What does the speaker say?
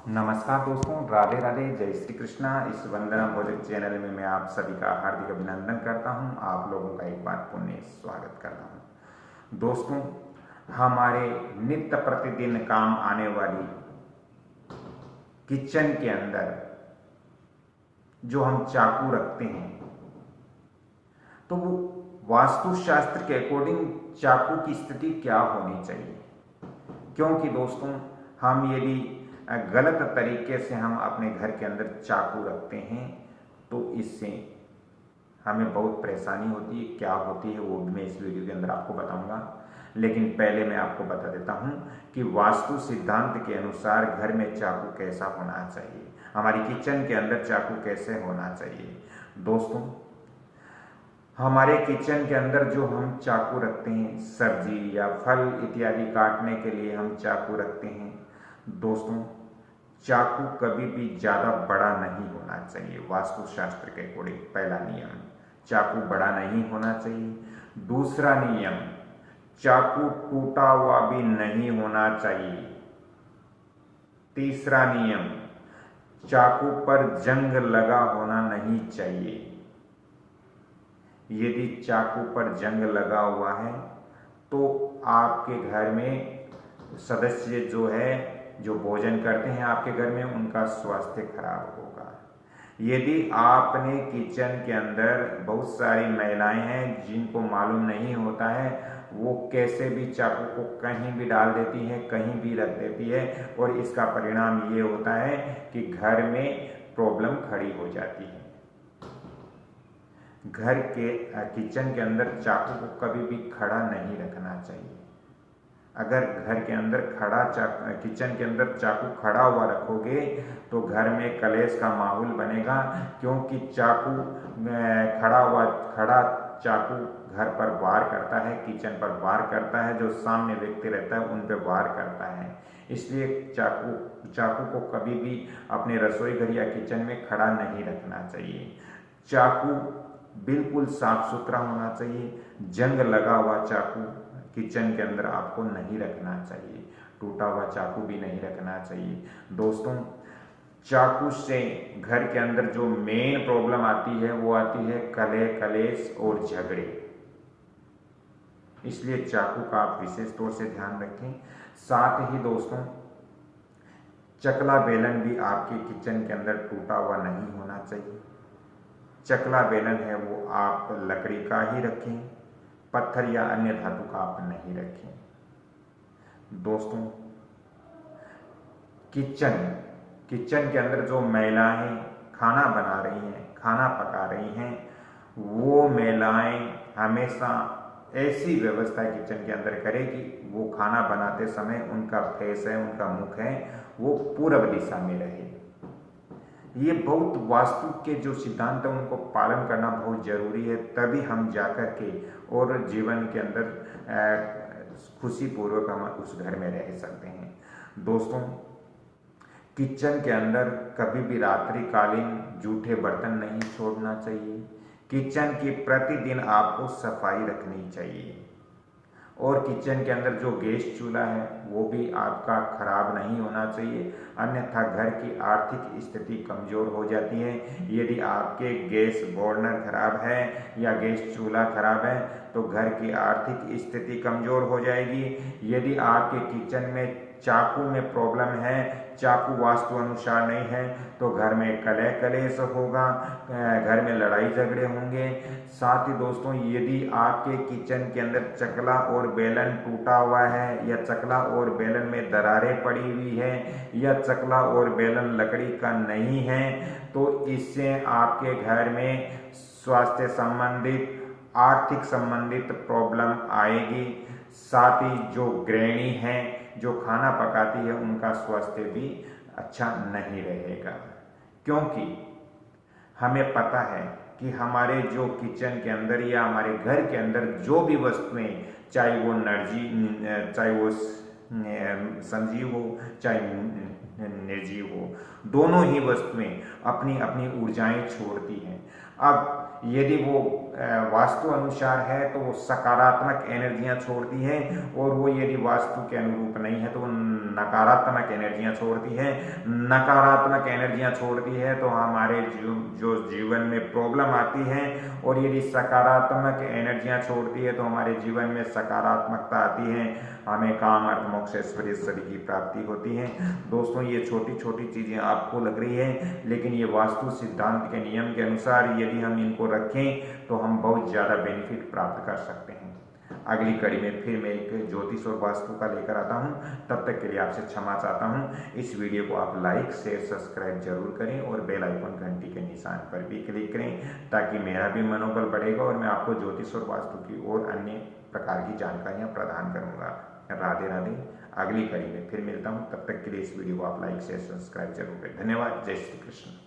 नमस्कार दोस्तों, राधे राधे, जय श्री कृष्णा। इस वंदना भोजक चैनल में मैं आप सभी का हार्दिक अभिनंदन करता हूं। आप लोगों का एक बार पुण्य स्वागत करता हूं। दोस्तों, हमारे नित्य प्रतिदिन काम आने वाली किचन के अंदर जो हम चाकू रखते हैं, तो वो वास्तुशास्त्र के अकॉर्डिंग चाकू की स्थिति क्या होनी चाहिए। क्योंकि दोस्तों, हम यदि गलत तरीके से हम अपने घर के अंदर चाकू रखते हैं तो इससे हमें बहुत परेशानी होती है। क्या होती है वो भी मैं इस वीडियो के अंदर आपको बताऊंगा। लेकिन पहले मैं आपको बता देता हूं कि वास्तु सिद्धांत के अनुसार घर में चाकू कैसा होना चाहिए, हमारी किचन के अंदर चाकू कैसे होना चाहिए। दोस्तों, हमारे किचन के अंदर जो हम चाकू रखते हैं, सब्जी या फल इत्यादि काटने के लिए हम चाकू रखते हैं। दोस्तों, चाकू कभी भी ज़्यादा बड़ा नहीं होना चाहिए। वास्तुशास्त्र के अकॉर्डिंग पहला नियम, चाकू बड़ा नहीं होना चाहिए। दूसरा नियम, चाकू टूटा हुआ भी नहीं होना चाहिए। तीसरा नियम, चाकू पर जंग लगा होना नहीं चाहिए। यदि चाकू पर जंग लगा हुआ है तो आपके घर में सदस्य जो भोजन करते हैं आपके घर में, उनका स्वास्थ्य खराब होगा। यदि आपने किचन के अंदर बहुत सारी महिलाएं हैं जिनको मालूम नहीं होता है, वो कैसे भी चाकू को कहीं भी डाल देती है, कहीं भी रख देती है, और इसका परिणाम ये होता है कि घर में प्रॉब्लम खड़ी हो जाती है। घर के किचन के अंदर चाकू को कभी भी खड़ा नहीं रखना चाहिए। अगर घर के अंदर किचन के अंदर चाकू खड़ा हुआ रखोगे तो घर में कलेश का माहौल बनेगा। क्योंकि चाकू खड़ा चाकू घर पर वार करता है, किचन पर वार करता है, जो सामने व्यक्ति रहता है उन पर वार करता है। इसलिए चाकू को कभी भी अपने रसोई घर या किचन में खड़ा नहीं रखना चाहिए। चाकू बिल्कुल साफ सुथरा होना चाहिए। जंग लगा हुआ चाकू किचन के अंदर आपको नहीं रखना चाहिए। टूटा हुआ चाकू भी नहीं रखना चाहिए। दोस्तों, चाकू से घर के अंदर जो मेन प्रॉब्लम आती है वो आती है कलेश और झगड़े। इसलिए चाकू का आप विशेष तौर से ध्यान रखें। साथ ही दोस्तों, चकला बेलन भी आपके किचन के अंदर टूटा हुआ नहीं होना चाहिए। चकला बेलन है वो आप लकड़ी का ही रखें, पत्थर या अन्य धातु का आप नहीं रखें। दोस्तों, किचन के अंदर जो महिलाएं खाना बना रही हैं, खाना पका रही हैं, वो महिलाएं हमेशा ऐसी व्यवस्था किचन के अंदर करें कि वो खाना बनाते समय उनका फेस है, उनका मुख है, वो पूर्व दिशा में रहे। ये बहुत वास्तु के जो सिद्धांत है उनको पालन करना बहुत जरूरी है, तभी हम जाकर के और जीवन के अंदर खुशी पूर्वक हम उस घर में रह सकते हैं। दोस्तों, किचन के अंदर कभी भी रात्रिकालीन जूठे बर्तन नहीं छोड़ना चाहिए। किचन की प्रतिदिन आपको सफाई रखनी चाहिए। और किचन के अंदर जो गैस चूल्हा है वो भी आपका खराब नहीं होना चाहिए, अन्यथा घर की आर्थिक स्थिति कमजोर हो जाती है। यदि आपके गैस बर्नर खराब है या गैस चूल्हा खराब है तो घर की आर्थिक स्थिति कमजोर हो जाएगी। यदि आपके किचन में चाकू में प्रॉब्लम है, चाकू वास्तु अनुसार नहीं है, तो घर में कलेश होगा, घर में लड़ाई झगड़े होंगे। साथ ही दोस्तों, यदि आपके किचन के अंदर चकला और बेलन टूटा हुआ है या चकला और बेलन में दरारें पड़ी हुई है या चकला और बेलन लकड़ी का नहीं है, तो इससे आपके घर में स्वास्थ्य संबंधित, आर्थिक संबंधित प्रॉब्लम आएगी। साथ ही जो गृहिणी है, जो खाना पकाती है, उनका स्वास्थ्य भी अच्छा नहीं रहेगा। क्योंकि हमें पता है कि हमारे जो किचन के अंदर या हमारे घर के अंदर जो भी वस्तुएं, चाहे वो संजीव हो चाहे निर्जीव हो, दोनों ही वस्तुएं अपनी अपनी ऊर्जाएं छोड़ती हैं। अब यदि वो वास्तु अनुसार है तो वो सकारात्मक एनर्जियां छोड़ती है, और वो यदि वास्तु के अनुरूप नहीं है तो वो नकारात्मक एनर्जियां छोड़ती है। नकारात्मक एनर्जियां छोड़ती है तो हमारे जो जीवन में प्रॉब्लम आती है, और यदि सकारात्मक एनर्जियां छोड़ती है तो हमारे जीवन में सकारात्मकता आती है, हमें काम अर्थ मोक्ष ऐश्वर्य सभी की प्राप्ति होती है। दोस्तों, ये छोटी छोटी चीजें आपको लग रही है, लेकिन ये वास्तु सिद्धांत के नियम के अनुसार यदि हम इनको रखें तो हम बहुत ज्यादा बेनिफिट प्राप्त कर सकते हैं। अगली कड़ी में फिर मैं एक ज्योतिष और वास्तु का लेकर आता हूं। तब तक के लिए आपसे क्षमा चाहता हूं। इस वीडियो को आप लाइक शेयर सब्सक्राइब जरूर करें, और बेल आइकन घंटी के निशान पर भी क्लिक करें, ताकि मेरा भी मनोबल बढ़ेगा और मैं आपको ज्योतिष और वास्तु की और अन्य प्रकार की जानकारियां प्रदान करूंगा। राधे राधे। अगली कड़ी में फिर मिलता हूं। तब तक के लिए इस वीडियो को आप लाइक शेयर सब्सक्राइब जरूर करें। धन्यवाद। जय श्री कृष्ण।